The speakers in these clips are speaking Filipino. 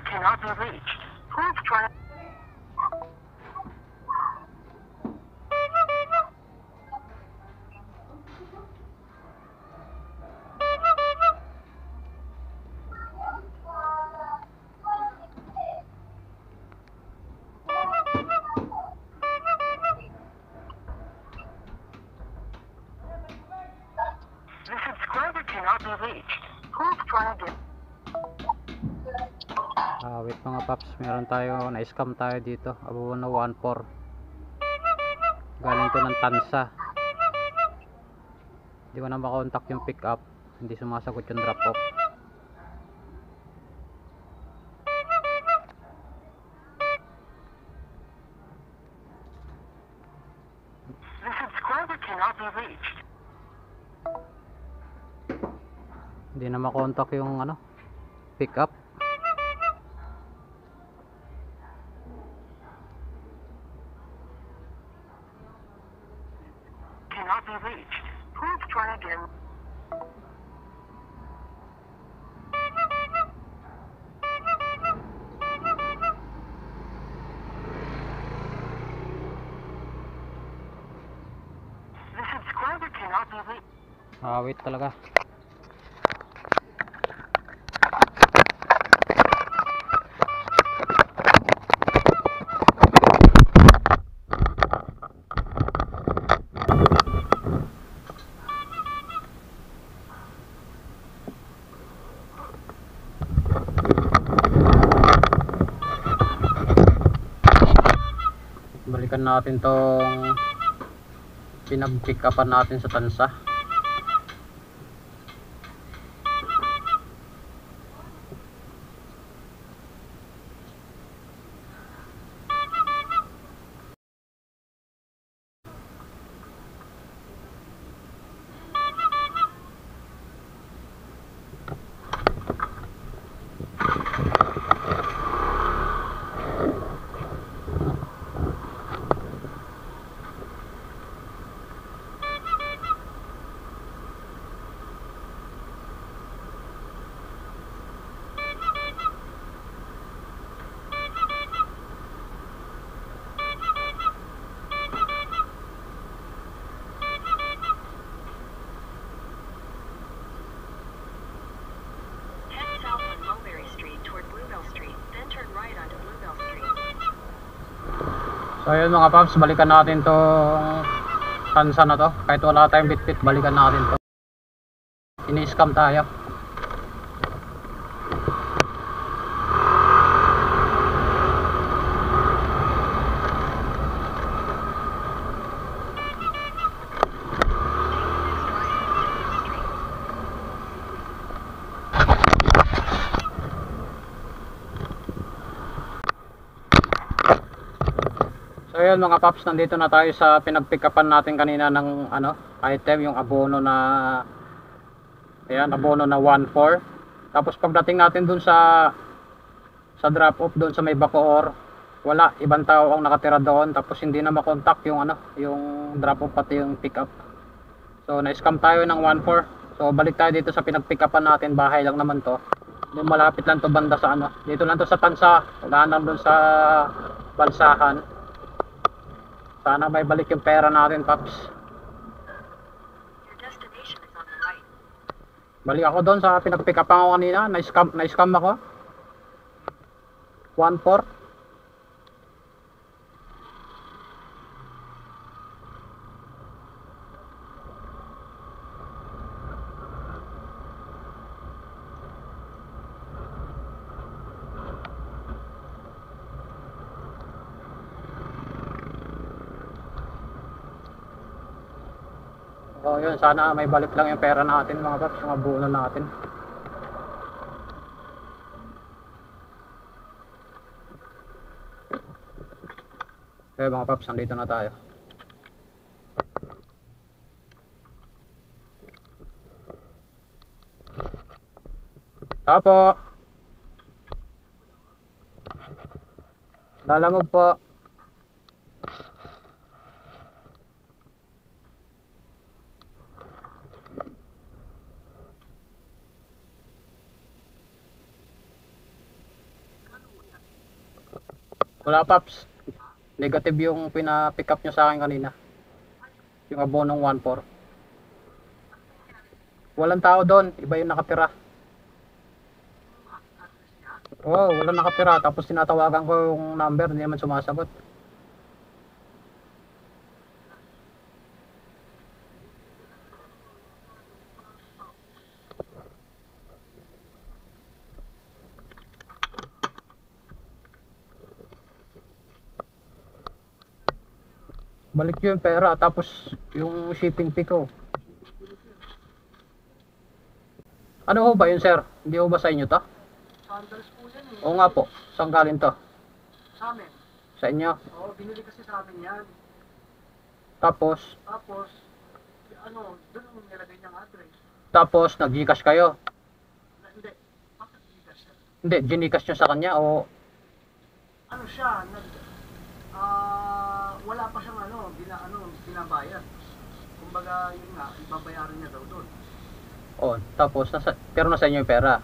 cannot be reached. Please try. The subscriber cannot be reached. Please try again. Wait mga paps, meron tayo, na-scam tayo dito. Abono 1-4. Galing to ng Tansa. Hindi ko na makontak yung pick up. Hindi sumasagot yung drop off. The subscriber cannot be reached. Hindi na makontak yung ano, pick up. Cannot be reached. Please try again. The subscriber cannot be reached. Wait talaga. Balikan natin tong pinag-pick upan natin sa Tansa. So ayun mga paps, balikan natin tong Tansa na to. Kahit wala tayong bitbit, balikan natin to. Ini-scam tayo. So yun mga paps, nandito na tayo sa pinag-pick upan natin kanina ng ano, item, yung abono na ayan, abono na 1-4. Tapos pagdating natin dun sa drop off doon sa may Bacoor, wala, ibang tao ang nakatira doon. Tapos hindi na makontak yung ano, yung drop off pati yung pick up. So na-scam tayo ng 1-4. So balik tayo dito sa pinag-pick upan natin, bahay lang naman to. Doon malapit lang to banda sa ano, dito lang to sa Tansa, wala nang doon sa Balsahan. Sana may balik yung pera natin, paps. Your destination is on the right. Balik ako doon sa pinag-pick up ako kanina. Na-scam ako. 1-4. So yun, sana may balik lang yung pera natin mga paps, yung abono natin. Okay mga paps, nandito na tayo. Tapo. Lalamog po. Wala paps. Negative yung pina-pick up nyo sa akin kanina. Yung abonong 1-4. Walang tao doon. Iba yung nakatira. Oo, walang nakatira. Tapos tinatawagan ko yung number. Hindi naman sumasagot. Balik yung pera. Tapos yung shipping fee ko. Ano ho ba yun, sir? Hindi ho ba sa inyo to? Sandals po yan eh. Oo nga po. Saan galing to? Sa amin. Sa inyo? Oo, binili kasi sa amin yan. Tapos, Tapos, doon ang nilagay niyang address. nag-Gcash kayo? Hindi, bakit Gcash siya? Hindi, Gcash nyo sa kanya o Ano siya, wala pa siyang binabayad. Kumbaga, yun nga, ibabayaran niya daw doon. tapos pero nasa inyo yung pera.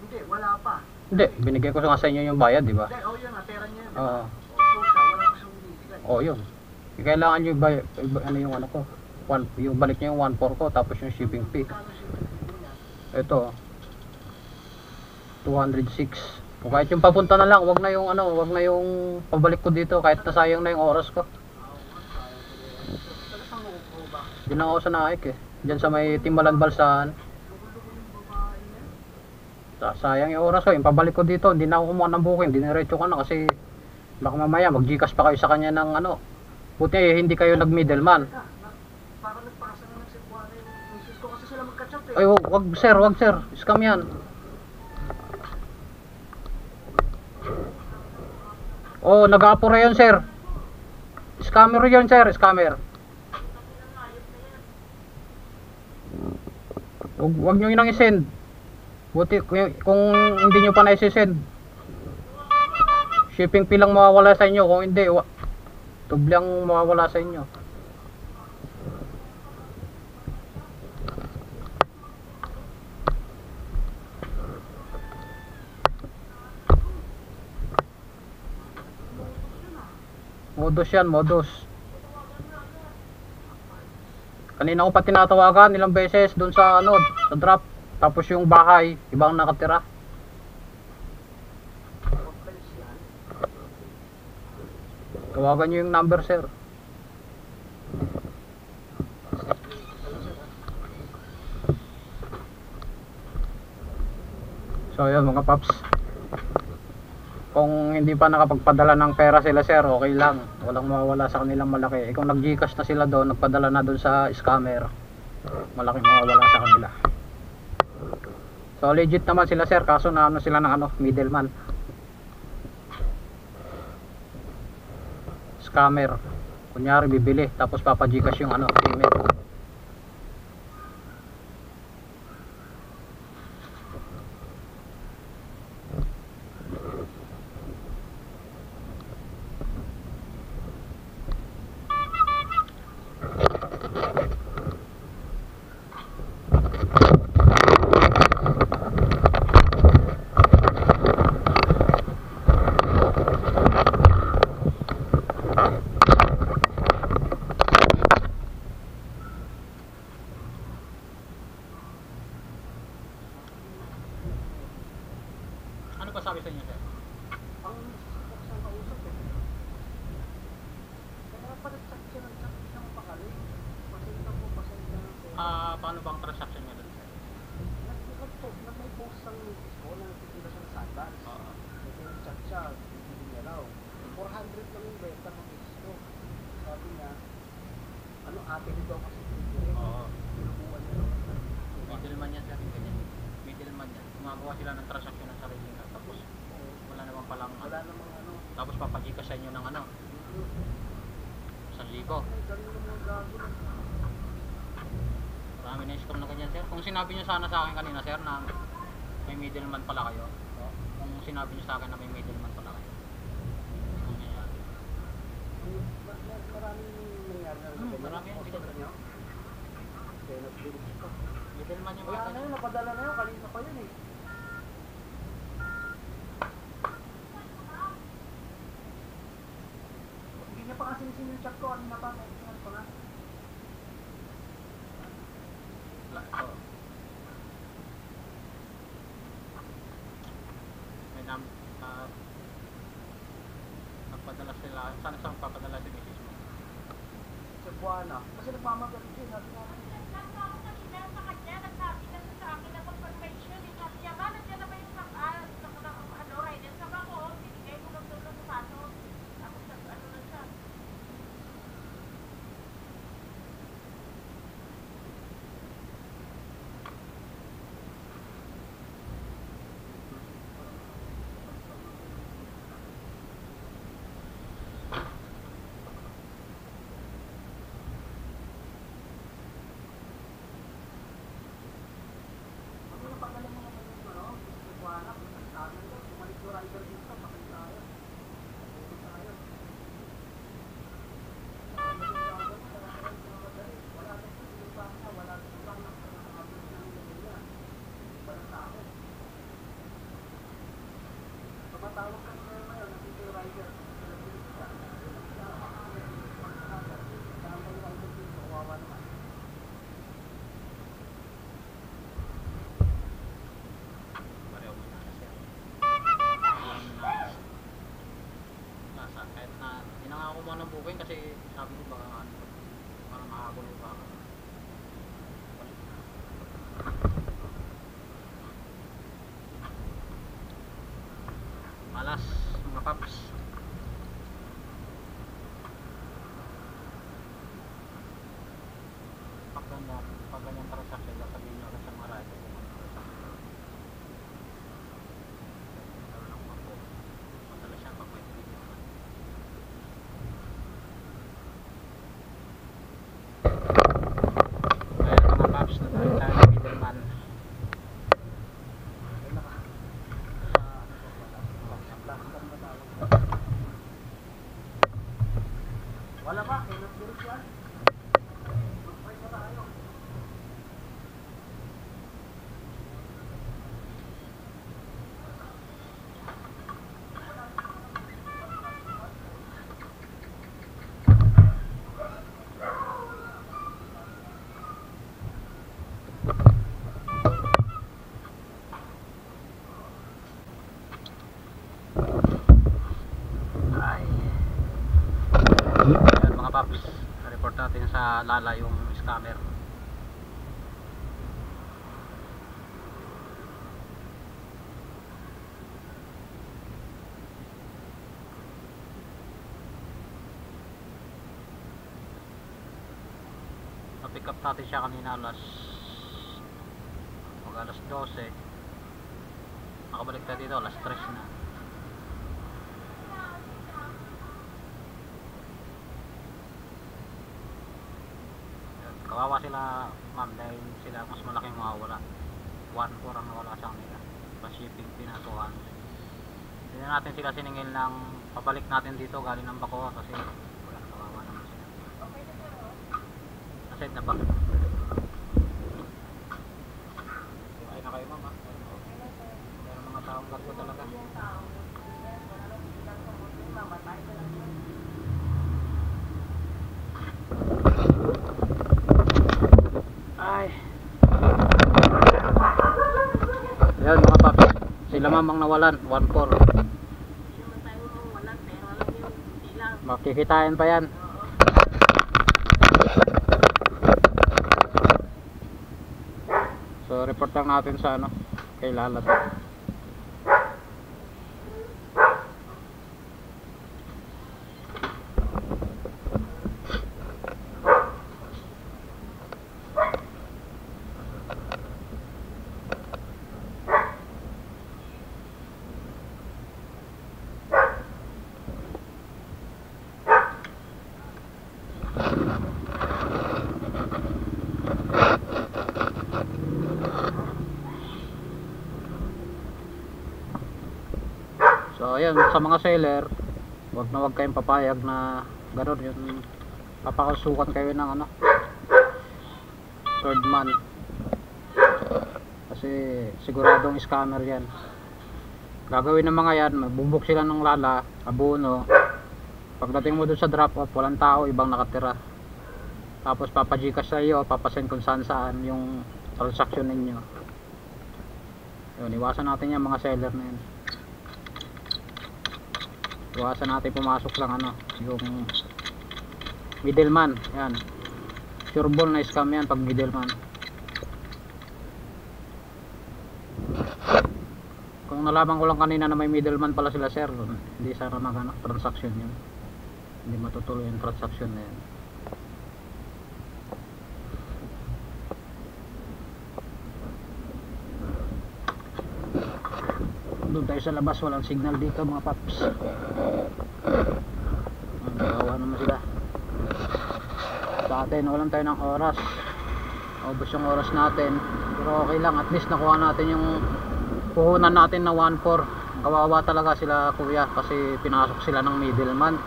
Hindi, wala pa. Hindi, binigay ko nga sa inyo yung bayad, di ba? Hindi, yun nga, pera niya yun. Oo. So siya, wala pa siyang binibigay. Yun. Kailangan nyo ano yung ano ko? Yung balik nyo yung 1-4 ko, tapos yung shipping fee. Kano siya binibigay niya? Ito, 206. O kahit yung papunta na lang, wag na yung pabalik ko dito, kahit nasayang na yung oras ko. Taga saan mo ba? Diyan lang ako sa Naik eh. Diyan sa may Timbalan Balsaan. Sayang yung oras ko, yung pabalik ko dito, hindi na ako kumuha ng booking, diniretso ko na kasi baka mamaya mag-Gcash pa kayo sa kanya ng ano. Buti hindi kayo nag-middleman. Parang nagpakasa na ng Cebuana yung misis ko kasi sila magka-chat eh. Ay, wag sir, scam yan. Nag-aapura yun sir. Scammer yun sir, scammer. Wag nyo yun ang isend. Buti kung hindi nyo pa na-send, shipping fee lang mawawala sa inyo. Kung hindi, tublang mawawala sa inyo. Modus yan, modus. Kanina ko pa tinatawagan ilang beses doon sa sa drop. Tapos yung bahay, ibang nakatira. Tawagan nyo yung number, sir. So yun mga paps, kung hindi pa nakapagpadala ng pera sila sir, okay lang, walang mawawala sa kanilang malaki. Kung nag-Gcash na sila doon, nagpadala na doon sa scammer, malaking mawawala sa kanila. So legit naman sila sir, kaso na sila ng middleman, scammer. Kunyari bibili tapos papa-Gcash yung payment. Ano pa sabi sa inyo sir? Ang isang kausap eh. Kaya pa nag-chat siya ng pakali. Pasensya na po. Paano bang transaction niya doon sir? May post ang misis ko na nagtitira siya ng sandals. Kasi nag-chat siya, bibili niya raw. 400 lang yung benta ng misis ko. Sabi niya, ate nito kasi bibili. Pinukuha niya raw. Middleman yan sir, ganyan. Middleman yan. Gumagawa sila ng transaction ng sarili nila. Tapos wala naman palang Wala namang tapos papagika sa inyo ng 1,000. Ganun ng mga gago na. Marami na scam na ganyan sir. Kung sinabi nyo sana sa akin kanina sir na may middleman pala kayo, kung sinabi nyo sa akin na may middleman pala kayo, kung nangyayari. Maraming nangyari na rin sa ganyan. Marami yan, Post ganyan. niyo? Kaya nag-bilis ko. Middleman yung Wala mga na yun, napadala na yun. Kanina pa yun eh. chat ko kanina pa, may chat ko na. Ito. May nagpadala sila. Saan saan papadala si Mrs. mo? Sa Buwana. Kasi nagmamagalit siya, sabi nga. Tawag ka nila ngayon, nandito yung rider. Kawawa naman. Pareho mo na siya. Nasa, kahit na hinanga ko muna ng booking kasi sabi ko baka ano, parang makagulo pa ako. Balik na. Malas mga paps. Pag ganyan transaction, sasabihin nyo agad sa mga rider kung ano transaction. Pero lang po, madala siya pag may video naman. Ayan mga paps, nadalit tayo ng middleman. Wala ba? Kaya nag-direct yan. Mag-fight na tayo. Ayan mga paps, report natin sa Lala yung scammer. Na-pick up natin siya kanina alas 12. Nakabalik tayo dito alas 3 na. Kawawa sila ma'am dahil sila mas malaking mawawala. 1.4 ang nawala sa kanila. Plus shipping pinatuhan. Hindi na natin sila siningil ng pabalik natin dito galing ng Bacoa kasi wala, kawawa naman sila. Aside na ba? Ay na kayo ma'am ha? Meron mga taong largo talaga. Ay. Ayan mga paps, sila mamang nawalan 1.4. Makikitain pa yan. So report lang natin sa ano kay Lalat. So ayan, sa mga seller, wag kayong papayag na gano'n yung papakasukan kayo ng ano, third man. Kasi siguradong scammer yan. Gagawin ng mga yan, magbubuk sila ng Lala, abono, Pagdating mo dun sa drop off, walang tao, ibang nakatira. Tapos papagikas sa iyo, papasend kung saan saan yung transaction ninyo. Yun, iwasan natin yan mga seller na yun. Iwasan natin pumasok lang ano, yung middleman. Yan, sure ball na scam yan pag middleman. Kung nalaman ko lang kanina na may middleman pala sila sir, hindi sana mag transaction yun, hindi matutuloy yung transaction na yun. Doon tayo sa labas, walang signal dito mga paps. Kawawa naman sila. Sa atin, walang tayo ng oras. Ubus yung oras natin. Pero okay lang, at least nakuha natin yung puhunan natin na 1.4. Kawawa talaga sila kuya kasi pinasok sila ng middleman.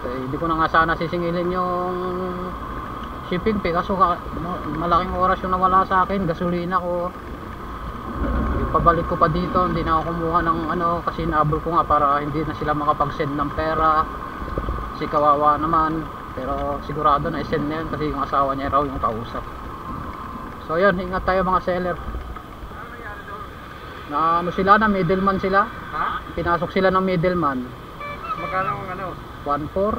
Hindi ko na nga sana sisingilin yung shipping fee kaso malaking oras yung nawala sa akin. Gasolina ko, pabalik ko pa dito, hindi na ako kumuha ng ano kasi naabol ko nga para hindi na sila makapag-send ng pera kasi kawawa naman. Pero sigurado na i-send na yun kasi yung asawa niya raw yung kausap. So yun, ingat tayo mga seller. Na ano sila, na middleman sila. Ha? Pinasok sila ng middleman. Magkano ang ano? 1.4.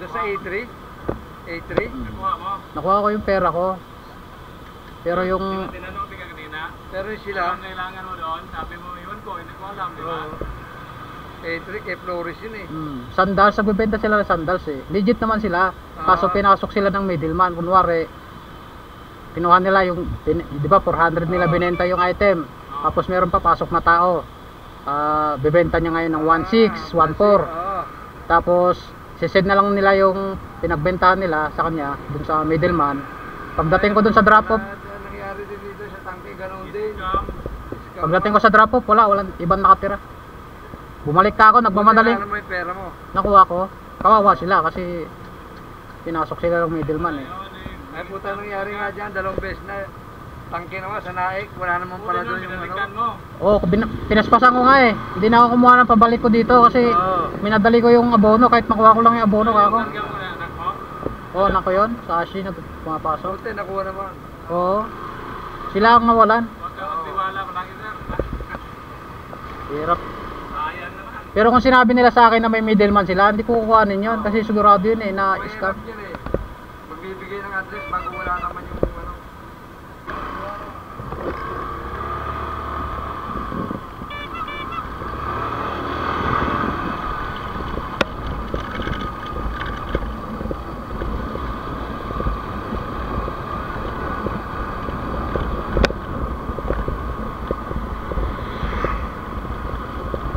Doon sa A3? A3? Nakuha ko yung pera ko. Pero yung Tinanong ka kanina, Pero sila, ang kailangan mo doon, sabi mo, iwan ko, hindi ko alam, di ba? A3, kay Flores yun eh. sandals, nagbebenta sila ng sandals eh. Legit naman sila. Kaso pinasok sila ng middleman. Kunwari, kinuha nila yung, di ba 400 nila binenta yung item. Tapos meron pa pasok na tao. Bebenta niya ngayon ng 1.6, 1.4. Tapos, sisend na lang nila yung pinagbentahan nila sa kanya, dun sa middleman. Pagdating ko dun sa drop-off, Nangyari din dito sa tangke, ganun din. pagdating ko sa drop-off, walang ibang nakatira. Bumalik ka ako, nagmamadali. Ano mo yung pera mo? Nakuha ko. Kawawa sila kasi pinasok sila ng middleman eh. Ay puta, nangyari nga dyan, 2 beses na tangke naman sa naik, wala naman pala doon yung ano. Oo, pinaspasan ko nga eh. Hindi na ako kumuha ng pabalik ko dito kasi minadali ko yung abono kahit makuha ko lang yung abono ka ako. Oo, nako yun. Sa Ashi na pumapasok. Puta, nakuha naman. Oo. Sila ang nawalan. Huwag ka magtiwala, malaki sir. Hirap. Sayang naman. Pero kung sinabi nila sa akin na may middleman sila, hindi ko kukuhanin yun kasi sigurado yun eh na scam. Mahirap yun eh. Magbibigay ng address bago wala naman yung ano.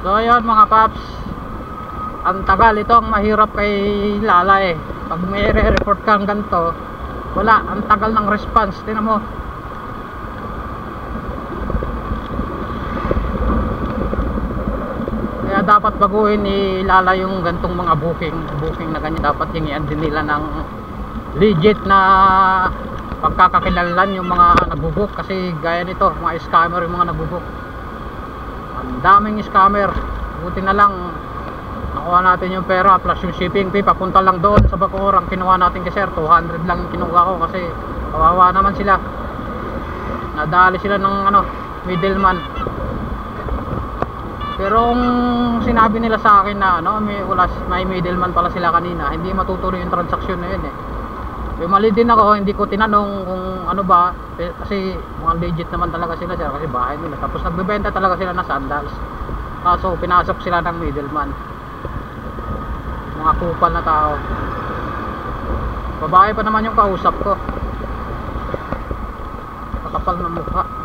So ayun mga paps, ang tagal, ito ang mahirap kay Lala eh. Pag may re-report kang ganito, wala, ang tagal ng response. Tingnan mo. Kaya dapat baguhin ni Lala yung gantong mga booking na ganyan. Dapat hingian din nila ng legit na pagkakakilanlan yung mga nagbubook. Kasi gaya nito, mga scammer yung mga nagbubook. Ang daming scammer. Buti na lang nakuha natin yung pera plus yung shipping fee papunta lang doon sa Bacoor. Ang kinuha natin kay sir 200 lang kinuha ko kasi kawawa naman sila, nadali sila ng ano, middleman. Pero kung sinabi nila sa akin na ano, may middleman pala sila kanina, hindi matutuloy yung transaksyon na yun eh. Yung mali din ako, hindi ko tinanong kung ano ba kasi mga legit naman talaga sila sir kasi bahay nila. Tapos nagbebenta talaga sila ng sandals. Kaso pinasok sila ng middleman. Mga kupal na tao. Babae pa naman yung kausap ko. Kakapal na mukha.